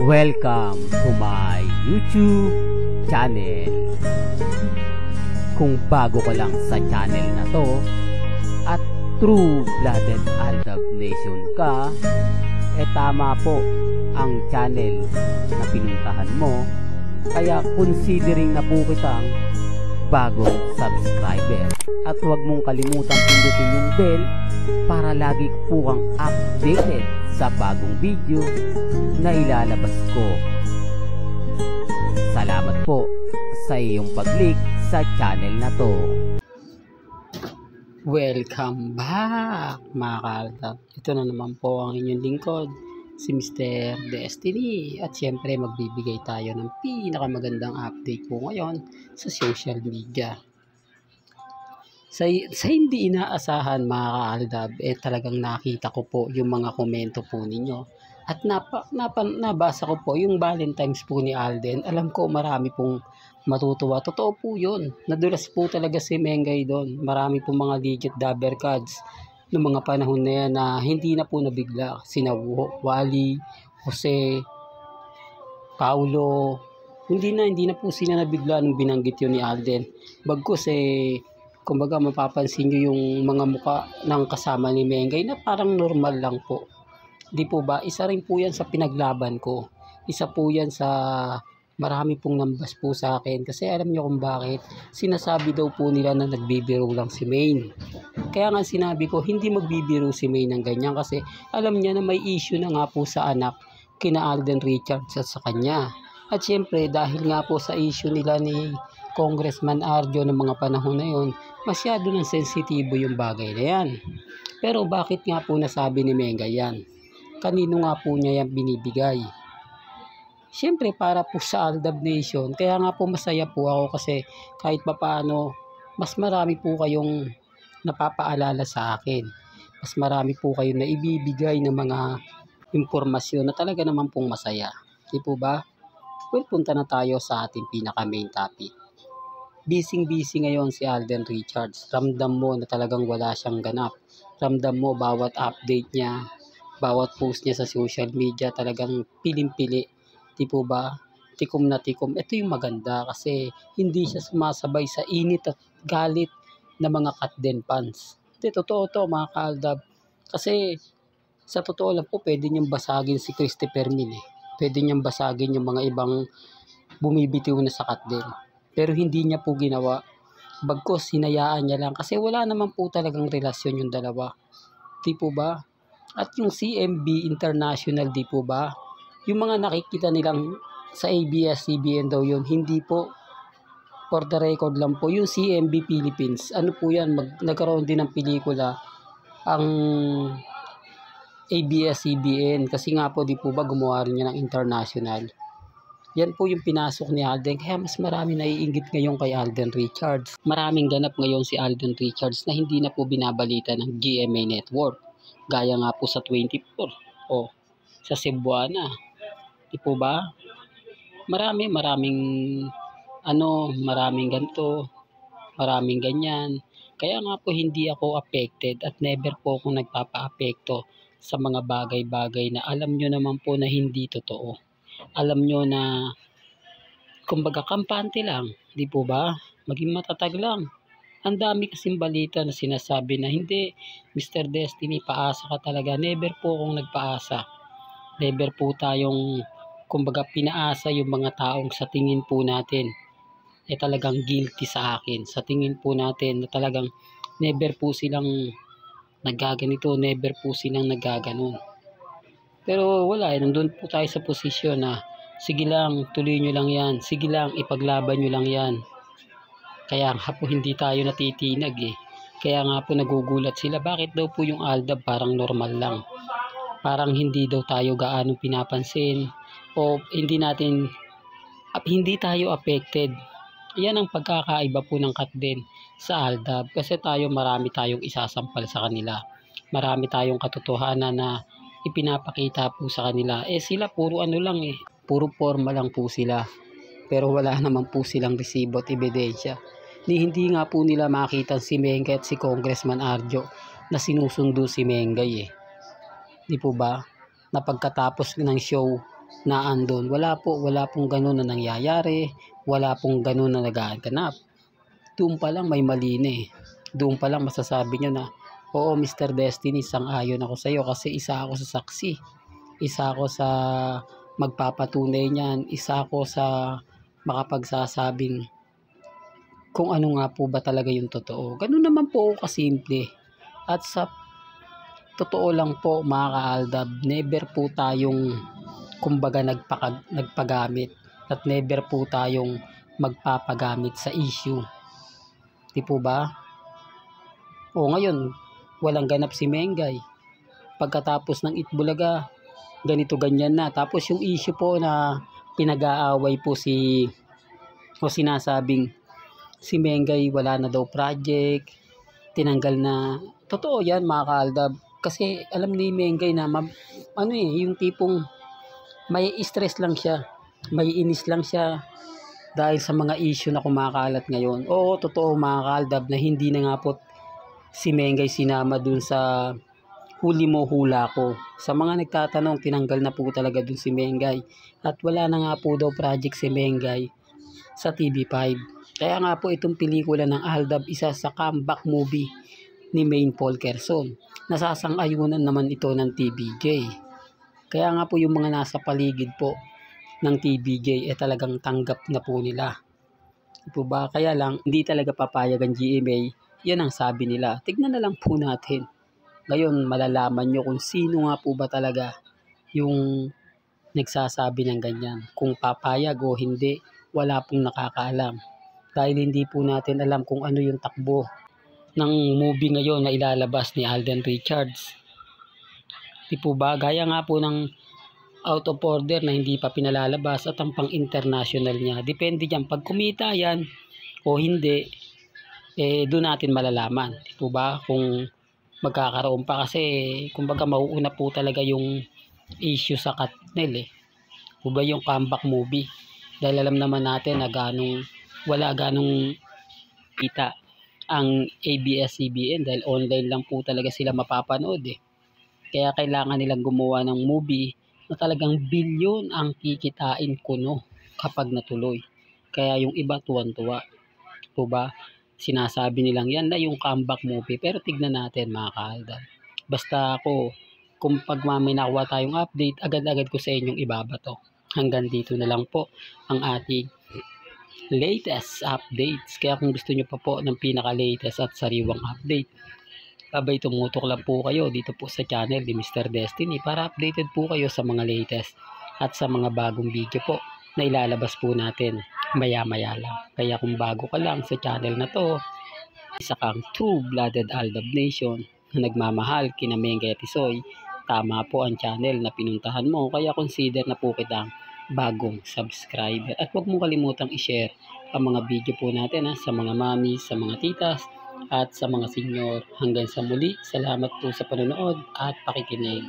Welcome to my YouTube channel. Kung bago ka lang sa channel na to at true-blooded Aldab Nation ka, tama po ang channel na pinuntahan mo. Kaya considering na po kitang bagong subscriber. At huwag mong kalimutan pindutin yung bell para lagi po kang updated sa bagong video na ilalabas ko. Salamat po sa iyong pag-click sa channel na to. Welcome back mga ka-Aldab. Ito na naman po ang inyong lingkod, si Mr. Destiny. At syempre magbibigay tayo ng pinakamagandang update po ngayon sa social media. Sa hindi inaasahan mga ka-Aldab, talagang nakita ko po yung mga komento po ninyo. At nabasa ko po yung Valentine's po ni Alden. Alam ko marami pong matutuwa. Totoo po yun. Nadulas po talaga si Mengay doon. Marami pong mga legit dabber cards noong mga panahon na yan na hindi na po nabigla. Sina Wally, Jose, Paulo. Hindi na po sila nabigla nung binanggit yun ni Alden. Bagkus kumbaga mapapansin nyo yung mga muka ng kasama ni Mengay na parang normal lang po. Di po ba? Isa rin po yan sa pinaglaban ko. Isa po yan sa marami pong nambas po sa akin. Kasi alam nyo kung bakit. Sinasabi daw po nila na nagbibiro lang si Maine. Kaya nga sinabi ko, hindi magbibiro si Maine ng ganyan. Kasi alam niya na may issue na nga po sa anak kina Alden Richards at sa kanya. At syempre dahil nga po sa issue nila ni Congressman Arjo ng mga panahon na yon, masyado nang sensitibo yung bagay na yan. Pero bakit nga po nasabi ni Mengay yan? Kanino nga po niya yan binibigay? Siyempre para po sa Aldab Nation. Kaya nga po masaya po ako kasi kahit papaano mas marami po kayong napapaalala sa akin. Mas marami po kayong naibibigay ng mga impormasyon na talaga naman pong masaya. Di po ba? Well, punta na tayo sa ating pinaka main topic. Busy ngayon si Alden Richards. Ramdam mo na talagang wala siyang ganap. Ramdam mo bawat update niya, bawat post niya sa social media talagang piling-pili. Di po ba? Tikom na tikom. Ito yung maganda kasi hindi siya sumasabay sa init at galit na mga Katden fans. Totoo to mga ka-Aldab. Kasi sa totoo lang po pwede niyang basagin si Christopher Min. Pwede niyang basagin yung mga ibang bumibitiw na sa Katden. Pero hindi niya po ginawa. Bagkus hinayaan niya lang kasi wala naman po talagang relasyon yung dalawa. Di po ba? At yung CMB International, di po ba? Yung mga nakikita nilang sa ABS-CBN daw yun, hindi po. For the record lang po, yung CMB Philippines, ano po yan, nagkaroon din ng pelikula ang ABS-CBN kasi nga po di po ba gumawa rin niya ng international. Yan po yung pinasok ni Alden. Kaya mas marami naiinggit ngayon kay Alden Richards. Maraming ganap ngayon si Alden Richards na hindi na po binabalita ng GMA Network. Gaya nga po sa 24 o sa Cebuana. Di po ba? Maraming ganito, maraming ganyan. Kaya nga po hindi ako affected at never po akong nagpapa-apekto sa mga bagay-bagay na alam nyo naman po na hindi totoo. Alam nyo na kumbaga kampante lang, di po ba? Maging matatag lang. Ang dami kasing balita na sinasabi na hindi, Mr. Destiny, paasa ka talaga. Never po akong nagpaasa. Never po tayong kumbaga pinaasa yung mga taong sa tingin po natin talagang guilty sa akin. Sa tingin po natin na talagang never po silang nagaganito, never po silang nagaganon. Pero wala, nandun po tayo sa posisyon na sige lang, tuloy nyo lang yan. Sige lang, ipaglaban nyo lang yan. Kaya nga po hindi tayo natitinag Kaya nga po nagugulat sila. Bakit daw po yung Aldab parang normal lang? Parang hindi daw tayo gaano pinapansin. O hindi tayo affected. Yan ang pagkakaiba po ng Katden sa Aldab. Kasi marami tayong isasampal sa kanila. Marami tayong katotohanan na ipinapakita po sa kanila. Sila puro puro forma lang po sila. Pero wala naman po silang resibo at ebidensya. Hindi nga po nila makita si Mengay at si Congressman Arjo na sinusundo si Mengay Di po ba? Na pagkatapos ng show, na andun. Wala pong ganun na nangyayari, wala pong ganun na nagaganap. Doon pa lang may mali na eh. Doon pa lang masasabi nyo na, oo Mr. Destiny, sang-ayon ako sa iyo kasi isa ako sa saksi. Isa ako sa magpapatunay niyan. Isa ako sa makapagsasabing kung ano nga po ba talaga yung totoo. Ganun naman po kasimple. At sa totoo lang po mga ka-Aldab, never po tayong kumbaga nagpagamit at never po tayong magpapagamit sa issue. Di po ba? O ngayon, walang ganap si Mengay. Pagkatapos ng Itbulaga, ganito ganyan na. Tapos yung issue po na pinag-aaway po o sinasabing si Mengay wala na daw project, tinanggal na. Totoo yan mga ka-Aldab. Kasi alam ni Mengay na yung tipong may stress lang siya, may inis lang siya dahil sa mga issue na kumakalat ngayon. Oo, totoo mga ka-Aldab na hindi na nga po si Mengay sinama dun sa huli mo hula ko. Sa mga nagtatanong, tinanggal na po talaga dun si Mengay. At wala na nga po daw project si Mengay sa TV5. Kaya nga po itong pelikula ng Aldab, isa sa comeback movie ni Maine Paul Quezon. Nasasang-ayunan naman ito ng TVJ. Kaya nga po yung mga nasa paligid po ng TVJ talagang tanggap na po nila. Ito ba? Kaya lang, hindi talaga papayag ang GMA. Yan ang sabi nila. Tignan na lang po natin. Ngayon, malalaman nyo kung sino nga po ba talaga yung nagsasabi ng ganyan. Kung papayag o hindi, wala pong nakakaalam. Dahil hindi po natin alam kung ano yung takbo ng movie ngayon na ilalabas ni Alden Richards. Di po ba? Gaya nga po ng Out of Order na hindi pa pinalalabas at ang pang-international niya. Depende dyan. Pag kumita yan o hindi, doon natin malalaman. Di po ba? Kung magkakaroon pa kasi, kumbaga mauuna po talaga yung issue sa Katnel Po ba yung comeback movie? Dahil alam naman natin na wala ganong kita ang ABS-CBN dahil online lang po talaga sila mapapanood Kaya kailangan nilang gumawa ng movie na talagang bilyon ang kikitain kuno kapag natuloy. Kaya yung iba tuwan-tuwa. Po ba? Sinasabi nilang yan na yung comeback movie. Pero tignan natin mga ka-Aldab. Basta ako, kung pag may nakuha tayong update, agad-agad ko sa inyong ibabato. Hanggang dito na lang po ang ating latest updates. Kaya kung gusto nyo pa po ng pinaka-latest at sariwang update, abay tumutok lang po kayo dito po sa channel ni Mr. Destiny para updated po kayo sa mga latest at sa mga bagong video po na ilalabas po natin maya-maya lang. Kaya kung bago ka lang sa channel na to, isa kang true-blooded Aldab Nation na nagmamahal kina Mengay at Isoy, tama po ang channel na pinuntahan mo. Kaya consider na po kitang bagong subscriber. At huwag mong kalimutang i-share ang mga video po natin sa mga mami, sa mga titas, at sa mga senior. Hanggang sa muli, salamat po sa panonood at pakikinig.